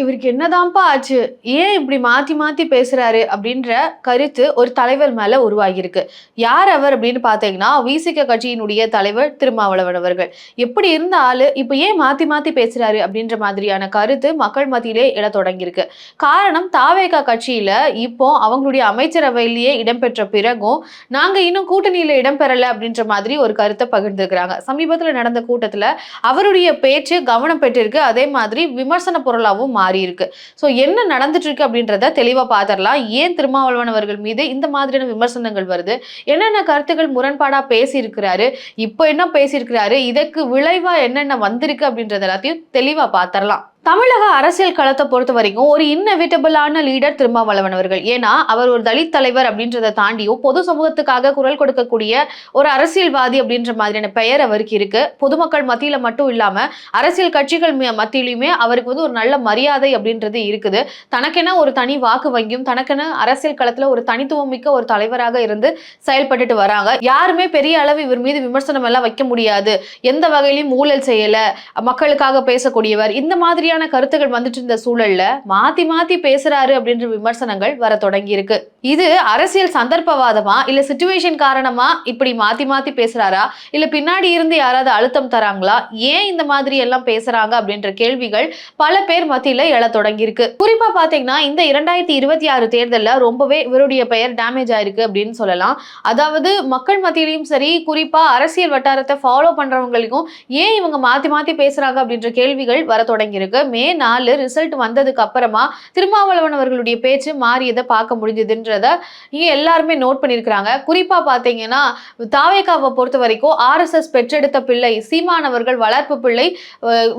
இவருக்கு என்னதான்ப்பா ஆச்சு? ஏன் இப்படி மாத்தி மாத்தி பேசுறாரு? அப்படின்ற கருத்து ஒரு தலைவர் மேல உருவாகியிருக்கு. யார் அவர் அப்படின்னு பார்த்தீங்கன்னா, விசிக கட்சியினுடைய தலைவர் திருமாவளவன் அவர்கள். எப்படி இருந்த ஆளு, இப்ப ஏன் மாத்தி மாத்தி பேசுறாரு? அப்படின்ற மாதிரியான கருத்து மக்கள் மத்தியிலே எழத் தொடங்கியிருக்கு. காரணம் தாவேகா கட்சியில இப்போ அவங்களுடைய அமைச்சரவையிலேயே இடம்பெற்ற பிறகும், நாங்க இன்னும் கூட்டணியில இடம்பெறல அப்படின்ற மாதிரி ஒரு கருத்த பகிர்ந்திருக்கிறாங்க. சமீபத்தில நடந்த கூட்டத்தில அவருடைய பேச்சு கவனம் பெற்றிருக்கு. அதே மாதிரி விமர்சன பொருளாவும் மாறியிருக்கு. ஸோ என்ன நடந்துட்டு இருக்கு அப்படின்றத தெளிவா பார்த்துரலாம். ஏன் திருமாவளவன் அவர்கள் மீது இந்த மாதிரியான விமர்சனங்கள் வருது? என்னென்ன கருத்துக்கள் முரண்பாடா பேசியிருக்கிறாரு? இப்போ என்ன பேசியிருக்கிறாரு? இதற்கு விளைவா என்னென்ன வந்திருக்கு அப்படின்றது எல்லாத்தையும் தெளிவா பார்த்துரலாம். தமிழக அரசியல் களத்தை பொறுத்த வரைக்கும் ஒரு இன்னெவிட்டபிளான லீடர் திருமாவளவன் அவர்கள். ஏன்னா அவர் ஒரு தலித் தலைவர் அப்படின்றத தாண்டியும் பொது சமூகத்துக்காக குரல் கொடுக்கக்கூடிய ஒரு அரசியல்வாதி அப்படின்ற மாதிரியான பெயர் அவருக்கு இருக்கு. பொதுமக்கள் மத்தியில மட்டும் இல்லாம அரசியல் கட்சிகள் மத்தியிலுமே அவருக்கு ஒரு நல்ல மரியாதை அப்படின்றது இருக்குது. தனக்கென ஒரு தனி வாக்கு வங்கியும் தனக்கென அரசியல் களத்துல ஒரு தனித்துவம் மிக்க ஒரு தலைவராக இருந்து செயல்பட்டுட்டு வராங்க. யாருமே பெரிய அளவு இவர் மீது விமர்சனம் எல்லாம் வைக்க முடியாது. எந்த வகையிலும் ஊழல் செய்யல, மக்களுக்காக பேசக்கூடியவர், இந்த மாதிரியான கருத்துக்கள் வந்துட்டு இருந்த சூழல்ல மாத்தி மாத்தி பேசுறாரு அப்படின்ற விமர்சனங்கள் வர தொடங்கி இருக்கு. இது அரசியல் சந்தர்ப்பவாதமா இல்ல சிச்சுவேஷன் காரணமா இப்படி மாத்தி மாத்தி பேசுறாரா இல்ல பின்னாடி இருந்து யாராவது அழுத்தம் தராங்களா, ஏன் இந்த மாதிரி எல்லாம் பேசுறாங்க அப்படின்ற கேள்விகள் பல பேர் மத்தியில எழ தொடங்கி இருக்கு. குறிப்பா பாத்தீங்கன்னா இந்த 2026 தேர்தல்ல ரொம்பவே இவருடைய பெயர் டேமேஜ் ஆயிருக்கு அப்படின்னு சொல்லலாம். அதாவது மக்கள் மத்தியிலையும் சரி, குறிப்பா அரசியல் வட்டாரத்தை ஃபாலோ பண்றவங்களுக்கும் ஏன் இவங்க மாத்தி மாத்தி பேசுறாங்க அப்படின்ற கேள்விகள் வர தொடங்கி இருக்கு. மே 4 ரிசல்ட் வந்ததுக்கு அப்புறமா திருமாவளவன் அவர்களுடைய பேச்சு மாறியதை பார்க்க முடிஞ்சதுன்றத இங்க எல்லாருமே நோட் பண்ணியிருக்கிறாங்க. குறிப்பா பாத்தீங்கன்னா தாவேகாவை பொறுத்த வரைக்கும் RSS பெற்றெடுத்த பிள்ளை, சீமான் அவர்கள் வளர்ப்பு பிள்ளை,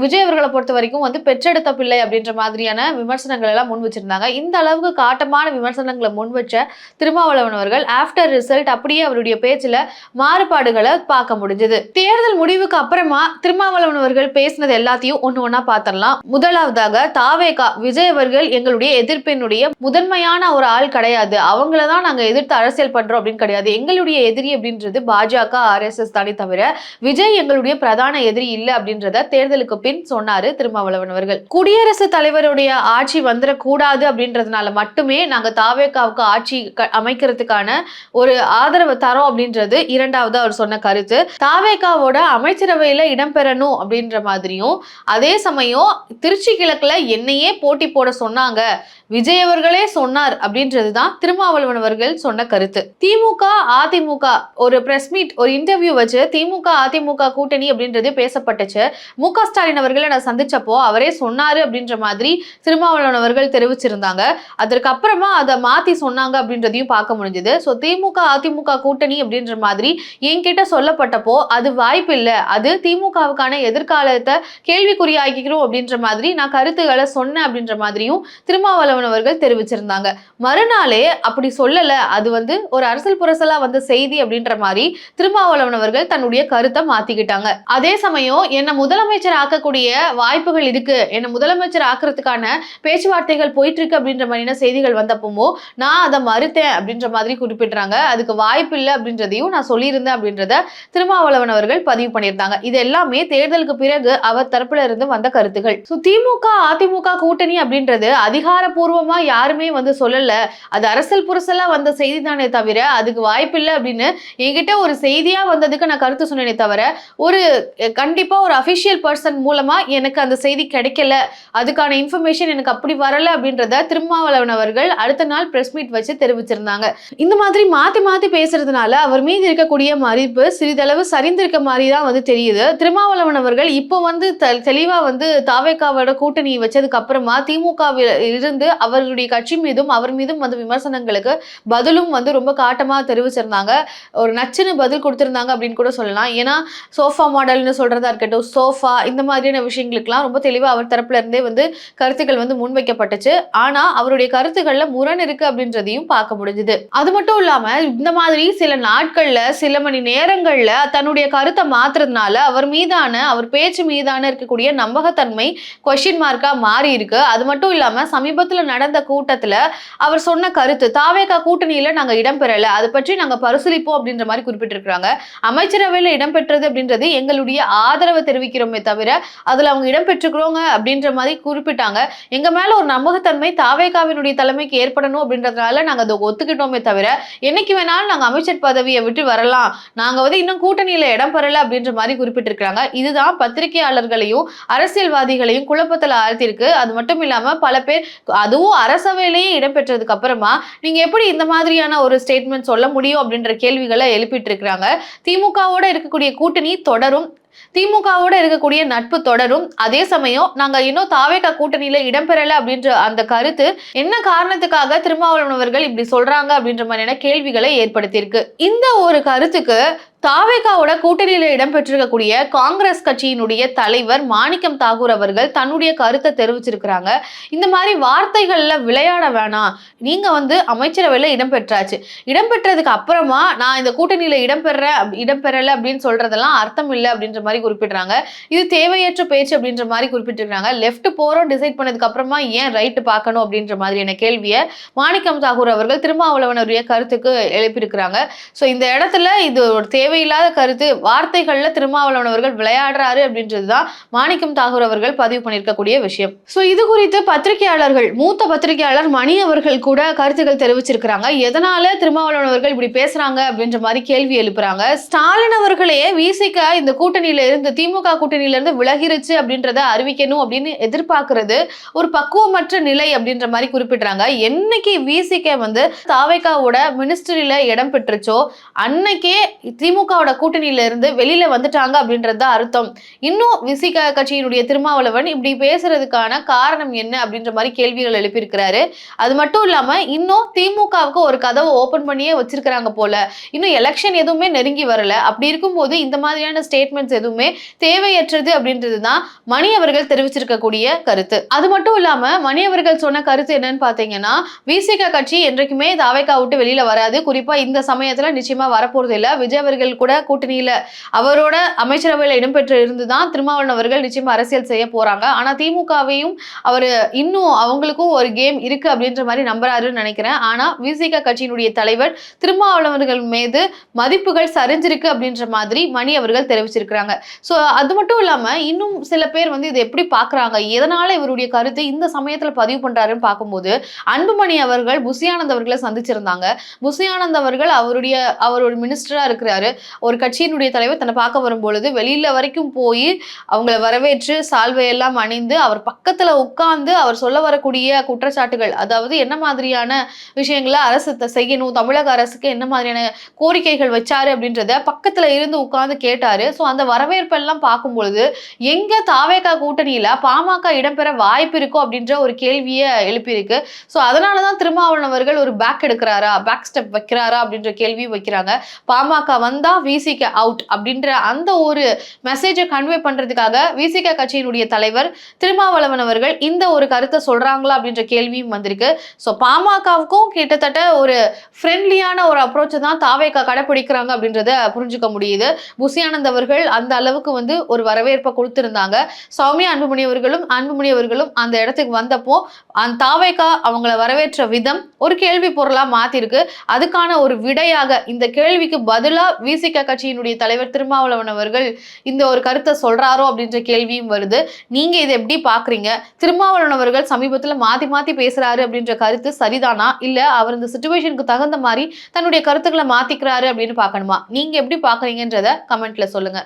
விஜய் அவர்களை பொறுத்த வரைக்கும் பெற்றெடுத்த பிள்ளை அப்படின்ற மாதிரியான விமர்சனங்கள் எல்லாம் முன் வச்சிருந்தாங்க. இந்த அளவுக்கு காட்டமான விமர்சனங்களை முன் வச்ச திருமாவளவன் அவர்கள் ஆஃப்டர் ரிசல்ட் அப்படியே அவருடைய பேச்சுல மாறுபாடுகளை பார்க்க முடிஞ்சது. தேர்தல் முடிவுக்கு அப்புறமா திருமாவளவன் அவர்கள் பேசினது எல்லாத்தையும் ஒண்ணு ஒண்ணா பார்த்தரலாம். முதலாவதாக தாவேகா விஜய் அவர்கள் எங்களுடைய எதிர்ப்பினுடைய முதன்மையான ஒரு ஆள் கிடையாது, அவங்களதான் நாங்க எதிர்த்து அரசியல் பண்றோம் அப்படின்னு கிடையாது. எங்களுடைய எதிரி அப்படின்றது பாஜக RSS தானே தவிர விஜய் எங்களுடைய பிரதான எதிரி இல்ல அப்படின்றத தேர்தலுக்கு பின் சொன்னாரு திருமாவளவன் அவர்கள். குடியரசுத் தலைவருடைய ஆட்சி வந்துடக்கூடாது அப்படின்றதுனால மட்டுமே நாங்க தாவேகாவுக்கு ஆட்சி அமைக்கிறதுக்கான ஒரு ஆதரவு தரோம் அப்படின்றது இரண்டாவது அவர் சொன்ன கருத்து. தாவேகாவோட அமைச்சரவையில இடம்பெறணும் அப்படின்ற மாதிரியும், அதே சமயம் திருச்சி கிழக்குல என்னையே போட்டி போட சொன்னாங்க, விஜய் அவர்களே சொன்னார் அப்படின்றதுதான் திருமாவளவன் அவர்கள் சொன்ன கருத்து. திமுக அதிமுக ஒரு பிரஸ் மீட், ஒரு இன்டர்வியூ வச்சு திமுக அதிமுக கூட்டணி அப்படின்றது பேசப்பட்டுச்சு. MK ஸ்டாலின் அவர்களை நான் சந்திச்சப்போ அவரே சொன்னாரு அப்படின்ற மாதிரி திருமாவளவன் அவர்கள் தெரிவிச்சிருந்தாங்க. அதற்கு அப்புறமா அதை மாத்தி சொன்னாங்க அப்படின்றதையும் பார்க்க முடிஞ்சது. ஸோ திமுக அதிமுக கூட்டணி அப்படின்ற மாதிரி என்கிட்ட சொல்லப்பட்டப்போ அது வாய்ப்பு இல்லை, அது திமுகவுக்கான எதிர்காலத்தை கேள்விக்குறியாக்கிறோம் அப்படின்ற மாதிரி நான் கருத்துக்களை சொன்னேன் அப்படின்ற மாதிரியும் திருமாவளவன் அவர்கள் தெரிவிச்சிருந்தாங்க. மறுநாளே அப்படி சொல்லல, அது ஒரு அரசியல் புரசலா வந்த செய்தி அப்படின்ற மாதிரி திருமாவளவன் அவர்கள் தன்னுடைய கருத்தை மாத்திக்கிட்டாங்க. அதே சமயம் என்ன முதலமைச்சர் ஆக்கக்கூடிய வாய்ப்புகள் இருக்கு, என்ன முதலமைச்சர் ஆக்குறதுக்கான பேச்சுவார்த்தைகள் போயிட்டு இருக்கு அப்படின்ற மாதிரியான செய்திகள் வந்தப்போ நான் அதை மறுத்தேன் அப்படின்ற மாதிரி குறிப்பிடுறாங்க. அதுக்கு வாய்ப்பு இல்லை அப்படின்றதையும் நான் சொல்லியிருந்தேன் அப்படின்றத திருமாவளவன் அவர்கள் பதிவு பண்ணியிருந்தாங்க. இது எல்லாமே தேர்தலுக்கு பிறகு அவர் தரப்புல இருந்து வந்த கருத்துகள். திமுக அதிமுக கூட்டணி அப்படின்றது அதிகாரப்பூர்வமா யாருமே சொல்லல, அது அரசியல் புரசலா வந்த செய்தி தானே தவிர அதுக்கு வாய்ப்பு இல்லை அப்படின்னு என்கிட்ட ஒரு செய்தியா வந்ததுக்கு நான் கருத்து சொன்னேனே தவிர ஒரு கண்டிப்பா ஒரு அபிஷியல் பர்சன் மூலமா எனக்கு அந்த செய்தி கிடைக்கல, அதுக்கான இன்ஃபர்மேஷன் எனக்கு அப்படி வரல அப்படின்றத திருமாவளவன் அவர்கள் அடுத்த நாள் பிரஸ் மீட் வச்சு தெரிவிச்சிருந்தாங்க. இந்த மாதிரி மாத்தி மாத்தி பேசுறதுனால அவர் மீது இருக்கக்கூடிய மதிப்பு சிறிதளவு சரிந்திருக்க மாதிரி தான் தெரியுது. திருமாவளவன் அவர்கள் இப்போ தெளிவா தாவேகாவோட கூட்டணி வச்சதுக்கு அப்புறமா திமுகவில் இருந்து அவர்களுடைய கட்சி மீதும் அவர் மீதும் விமர்சனங்களுக்கு பதிலும் ரொம்ப காட்டமா தெரிவிச்சிருந்தாங்க. ஒரு நச்சுன்னு பதில் கொடுத்திருந்தாங்க அப்படின்னு கூட சொல்லலாம். ஏன்னா சோஃபா மாடல்னு சொல்றதா இருக்கட்டும், சோஃபா இந்த மாதிரியான விஷயங்களுக்கெல்லாம் ரொம்ப தெளிவா அவர் தரப்புல இருந்தே கருத்துக்கள் முன்வைக்கப்பட்டுச்சு. ஆனா அவருடைய கருத்துக்கள்ல முரண் இருக்கு அப்படின்றதையும் பார்க்க முடிஞ்சது. அது மட்டும் இல்லாம இந்த மாதிரி சில நாட்கள்ல சில மணி நேரங்கள்ல தன்னுடைய கருத்தை மாத்துறதுனால அவர் பேச்சு மீதான இருக்கக்கூடிய நம்பகத்தன்மை கொஸ்டின் மார்க்கா மாறி இருக்கு. அது மட்டும் இல்லாம சமீபத்துல நடந்த கூட்டத்துல அவர் சொன்ன கருத்து, தாவேகா கூட்டணியில நாங்க இடம்பெறல, அது பற்றி நாங்க பரிசீலிப்போம் அப்படின்ற மாதிரி குறிப்பிட்டிருக்காங்க. அமைச்சரவையில இடம்பெற்றது அப்படின்றது எங்களுடைய ஆதரவை தெரிவிக்கிறோமே தவிர அதுல அவங்க இடம்பெற்றுக்கிறோங்க அப்படின்ற மாதிரி குறிப்பிட்டாங்க. எங்க மேல ஒரு நம்பகத்தன்மை தாவேகாவினுடைய தலைமைக்கு ஏற்படணும் அப்படின்றதுனால நாங்க அதை ஒத்துக்கிட்டோமே தவிர என்னைக்கு வேணாலும் நாங்க அமைச்சர் பதவியை விட்டு வரலாம், நாங்க இன்னும் கூட்டணியில இடம் பெறல அப்படின்ற மாதிரி குறிப்பிட்டிருக்காங்க. இதுதான் பத்திரிகையாளர்களையும் அரசியல்வாதிகளையும் குழப்பத்துல ஆழ்த்திருக்கு. அது மட்டும் இல்லாம பல பேர் அதுவும் அரசவையிலேயே இடம்பெற்றதுக்கு அப்புறமா நீங்க எப்படி இந்த மாதிரியான ஒரு ஸ்டேட்மெண்ட் சொல்ல முடியும் அப்படின்ற கேள்விகளை எழுப்பிட்டு இருக்கிறாங்க. திமுகவோட இருக்கக்கூடிய கூட்டணி தொடரும், திமுகவோட இருக்கக்கூடிய நட்பு தொடரும். அதே சமயம் நாங்க இன்னும் தாவேகா கூட்டணியில இடம்பெறல அப்படின்ற அந்த கருத்து என்ன காரணத்துக்காக திருமாவளவன் அவர்கள் இப்படி சொல்றாங்க அப்படின்ற மாதிரியான கேள்விகளை ஏற்படுத்தியிருக்கு. இந்த ஒரு கருத்துக்கு தாவேகாவோட கூட்டணியில இடம்பெற்றிருக்கக்கூடிய காங்கிரஸ் கட்சியினுடைய தலைவர் மாணிக்கம் தாகூர் அவர்கள் தன்னுடைய கருத்தை தெரிவிச்சிருக்கிறாங்க. இந்த மாதிரி வார்த்தைகள்ல விளையாட வேணாம், நீங்க அமைச்சரவையில இடம்பெற்றாச்சு, இடம்பெற்றதுக்கு அப்புறமா நான் இந்த கூட்டணியில இடம்பெறல அப்படின்னு சொல்றதெல்லாம் அர்த்தம் இல்லை அப்படின்ற மாதிரி குறிப்பிடுறாங்க. இது தேவையற்ற பேச்சு அப்படின்ற மாதிரி குறிப்பிட்டிருக்காங்க. லெஃப்ட் போறோம் டிசைட் பண்ணதுக்கு அப்புறமா ஏன் ரைட் பார்க்கணும் அப்படின்ற மாதிரியான கேள்வியை மாணிக்கம் தாகூர் அவர்கள் திருமாவளவனுடைய கருத்துக்கு எழுப்பியிருக்கிறாங்க. சோ இந்த இடத்துல இது ஒரு தேவையில்லாத கருத்து, வார்த்தைகள்ல திருமாவளவன் அவர்கள் விளையாடுறாரு அப்படின்றதுதான் மாணிக்கம் தாகூர் அவர்கள் பதிவு பண்ணியிருக்கக்கூடிய விஷயம். சோ இது குறித்து பத்திரிகையாளர்கள், மூத்த பத்திரிகையாளர் மணி அவர்கள் கூட கருத்துக்கள் தெரிவிச்சிருக்கிறாங்க. எதனால திருமாவளவன் அவர்கள் இப்படி பேசுறாங்க அப்படின்ற மாதிரி கேள்வி எழுப்புறாங்க. ஸ்டாலின் அவர்களே விசிக இந்த கூட்டணியில இருந்து, திமுக கூட்டணியில இருந்து விலகிருச்சு அப்படின்றத அறிவிக்கணும் அப்படின்னு எதிர்பார்க்கிறது ஒரு பக்குவமற்ற நிலை அப்படின்ற மாதிரி குறிப்பிடுறாங்க. என்னைக்கு விசிக தாவேகாவோட மினிஸ்ட்ரியில இடம் பெற்றுச்சோ அன்னைக்கே திமுகவோட கூட்டணியில இருந்து வெளியில வந்துட்டாங்க அப்படின்றது அர்த்தம். இன்னும் விசிக கட்சியினுடைய திருமாவளவன் இப்படி பேசுறதுக்கான காரணம் என்ன அப்படின்ற மாதிரி கேள்விகள் எழுப்பியிருக்கிறாரு. அது மட்டும் இல்லாம இன்னும் திமுகவுக்கு ஒரு கதவை ஓபன் பண்ணியே வச்சிருக்கிறாங்க போல, இன்னும் எலெக்ஷன் எதுவுமே நெருங்கி வரல. அப்படி இருக்கும்போது இந்த மாதிரியான ஸ்டேட்மெண்ட்ஸ் எதுவுமே தேவையற்றது அப்படின்றதுதான் மணி அவர்கள் தெரிவிச்சிருக்கக்கூடிய கருத்து. அது மட்டும் இல்லாம மணி அவர்கள் சொன்ன கருத்து என்னன்னு பாத்தீங்கன்னா, விசிக கட்சி என்றைக்குமே தாவேகா விட்டு வெளியில வராது, குறிப்பா இந்த சமயத்துல நிச்சயமா வரப்போறது இல்ல. விஜய் அவர்கள் கூட கூட்டணியில அவரோட அமைச்சரவையில இடம்பெற்று இருந்துதான் திருமாவளவன் அவர்கள் நிச்சயமா அரசியல் செய்ய போறாங்க. ஆனா திமுகவையும் அவர் இன்னும் அவங்களுக்கும் ஒரு கேம் இருக்கு அப்படின்ற மாதிரி நம்புறாருன்னு நினைக்கிறேன். ஆனா விசிக கட்சியினுடைய தலைவர் திருமாவளவர்கள் மீது மதிப்புகள் சரிஞ்சிருக்கு அப்படின்ற மாதிரி மணி அவர்கள் தெரிவிச்சிருக்கிறாங்க. சோ அது மட்டும் இல்லாம இன்னும் சில பேர் இதை எப்படி பாக்குறாங்க, எதனால இவருடைய கருத்து இந்த சமயத்துல பதிவு பண்றாருன்னு பார்க்கும்போது, அன்புமணி அவர்கள் புசியானந்த் அவர்களை சந்திச்சிருந்தாங்க. புசியானந்த் அவர்கள் அவர் ஒரு மினிஸ்டரா இருக்கிறாரு. ஒரு கட்சியினுடைய தலைவர் தன்னை பார்க்க வரும்பொழுது வெளியில வரைக்கும் போய் அவங்கள வரவேற்று சால்வையெல்லாம் அணிந்து அவர் பக்கத்துல உட்கார்ந்து அவர் சொல்ல வரக்கூடிய குற்றச்சாட்டுகள், அதாவது என்ன மாதிரியான விஷயங்களை அரசு செய்யணும், தமிழக அரசுக்கு என்ன மாதிரியான கோரிக்கைகள் வச்சாரு அப்படின்றத பக்கத்துல இருந்து உட்கார்ந்து கேட்டாரு. சோ அந்த வரவேற்பெல்லாம் பார்க்கும்பொழுது எங்க தாவேகா கூட்டணியில பாமக இடம்பெற வாய்ப்பு இருக்கும் அப்படின்ற ஒரு கேள்வியை எழுப்பியிருக்கு. சோ அதனாலதான் திருமாவளவன் அவர்கள் ஒரு பேக் எடுக்கிறாரா, பேக் ஸ்டெப் வைக்கிறாரா அப்படின்ற கேள்வி வைக்கிறாங்க. பாமக வந்தா விசிக அவுட் அப்படின்ற அந்த ஒரு மெசேஜை கன்வே பண்றதுக்காக விசிக கட்சியினுடைய தலைவர் திருமாவளவன் அவர்கள் இந்த ஒரு கருத்தை சொல்றாங்களா அப்படின்ற கேள்வியும் வந்திருக்கு. சோ பாமகவுக்கும் கிட்டத்தட்ட ஒரு ஃப்ரெண்ட்லியான ஒரு அப்ரோச் தான் தாவேகா கடைபிடிக்கிறாங்க அப்படின்றத புரிஞ்சுக்க முடியுது. புசியானந்த் அவர்கள் அந்த அளவுக்கு ஒரு வரவேற்பை கொடுத்திருந்தாங்க. சௌமியா அன்புமணி அவர்களும் அந்த இடத்துக்கு வந்தப்போ அந்த தாவேகா அவங்கள வரவேற்ற விதம் ஒரு கேள்வி பொருளா மாத்திருக்கு. அதுக்கான ஒரு விடையாக இந்த கேள்விக்கு பதிலா விசிக கட்சியினுடைய தலைவர் திருமாவளவன் அவர்கள் இந்த ஒரு கருத்தை சொல்றாரோ அப்படின்ற கேள்வியும் வருது. நீங்க இதை எப்படி பாக்குறீங்க? திருமாவளவன் அவர்கள் சமீபத்துல மாத்தி பேசுறாரு அப்படின்ற கருத்து சரிதானா, இல்ல அவர் இந்த சிச்சுவேஷனுக்கு தகுந்த மாதிரி தன்னுடைய கருத்துக்களை மாத்திக்கிறாரு அப்படின்னு பாக்கணுமா? நீங்க எப்படி பாக்குறீங்கன்றத கமெண்ட்ல சொல்லுங்க.